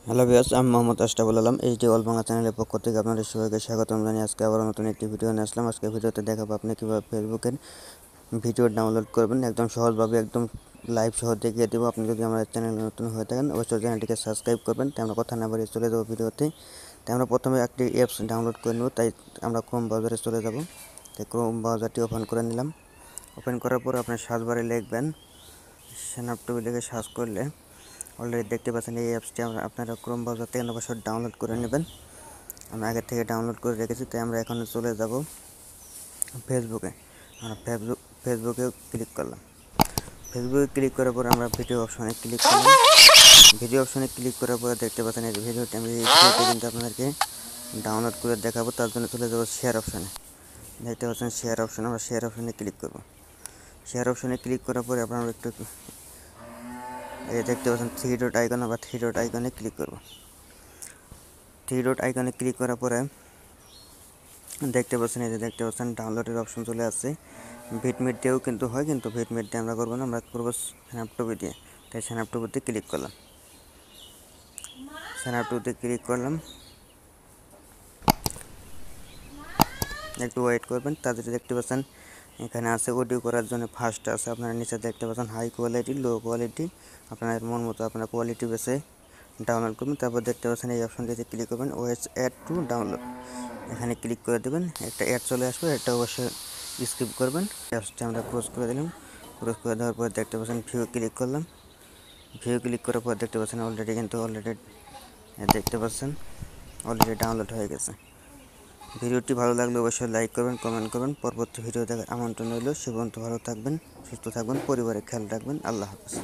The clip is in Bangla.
হ্যালো ভিউয়ার্স, আমি মোহাম্মদ আশরাফুল আলম এইচডি অল বাংলা চ্যানেলের পক্ষ থেকে আপনাদের সবাইকে স্বাগতম জানিয়ে আজকে আবার নতুন একটি ভিডিও নিয়ে আসলাম। আজকে ভিডিওতে দেখাবো আপনি কীভাবে ফেসবুকের ভিডিও ডাউনলোড করবেন একদম সহজভাবে, একদম লাইভ সহ দেখিয়ে দেবো। আপনি যদি আমাদের চ্যানেলে নতুন হয়ে থাকেন অবশ্যই চ্যানেলটিকে সাবস্ক্রাইব করবেন। তাই আমরা কথা না বাড়িয়ে চলে যাবো ভিডিওতে। তাই আমরা প্রথমে একটি অ্যাপস ডাউনলোড করে নেব, তাই আমরা ক্রোম ব্রাউজারে চলে যাব। তাই ক্রোম ব্রাউজারটি ওপেন করে নিলাম। ওপেন করার পর আপনার সার্চ বারে লিখবেন স্ন্যাপটুবি লিখে সার্চ করলে অলরেডি দেখতে পাচ্ছেন এই অ্যাপসটি আপনারা ক্রোম ব্রাউজার থেকে অবশ্যই ডাউনলোড করে নেবেন। আমরা আগে থেকে ডাউনলোড করে রেখেছি, তাই আমরা এখন চলে যাব ফেসবুকে। আমরা ফেসবুকে ক্লিক করলাম। ফেসবুকে ক্লিক করার পর আমরা ভিডিও অপশনে ক্লিক করলাম। ভিডিও অপশনে ক্লিক করার পরে দেখতে পাচ্ছেন এই ভিডিওটি আমি কিন্তু আপনাদেরকে ডাউনলোড করে দেখাবো। তার জন্য চলে যাব শেয়ার অপশনে। দেখতে পাচ্ছেন শেয়ার অপশন, আমরা শেয়ার অপশনে ক্লিক করব। শেয়ার অপশনে ক্লিক করার পরে আপনারা একটু এই দেখতে পাচ্ছেন থ্রি ডট আইকন বা থ্রি ডট আইকনে ক্লিক করব। থ্রি ডট আইকনে ক্লিক করার পরে দেখতে পাচ্ছেন এই যে দেখতে পাচ্ছেন ডাউনলোডের অপশন চলে আসছে। ভিটমিট দিয়েও কিন্তু হয়, কিন্তু ভিটমিট দিয়ে আমরা করবো না, আমরা করবো স্ন্যাপটুবি দিয়ে। তাই স্ন্যাপটুবিতে ক্লিক করলাম। স্ন্যাপটুবিতে ক্লিক করলাম, একটু ওয়েট করবেন। তাদের দেখতে পাচ্ছেন এখানে আছে অডিও করার জন্য ফার্স্ট আছে, আপনারা নিচে দেখতে পাচ্ছেন হাই কোয়ালিটি, লো কোয়ালিটি, আপনার মন মতো আপনারা কোয়ালিটি বেসে ডাউনলোড করবেন। তারপর দেখতে পাচ্ছেন এই অপশনটিতে ক্লিক করবেন, ওএস অ্যাড টু ডাউনলোড, এখানে ক্লিক করে দেবেন। একটা অ্যাড চলে আসবে, এটা অবশ্যই স্কিপ করবেন। অ্যাপসটি আমরা ক্লোজ করে দিলাম। ক্লোজ করে দেওয়ার পর দেখতে পাচ্ছেন ভিউ ক্লিক করলাম। ভিউ ক্লিক করার পর দেখতে পাচ্ছেন অলরেডি দেখতে পাচ্ছেন অলরেডি ডাউনলোড হয়ে গেছে। ভিডিওটি ভালো লাগলে অবশ্যই লাইক করবেন, কমেন্ট করবেন। পরবর্তী ভিডিও দেখার আমন্ত্রণ রইল। সে পর্যন্ত ভালো থাকবেন, সুস্থ থাকবেন, পরিবারের খেয়াল রাখবেন। আল্লাহ হাফেজ।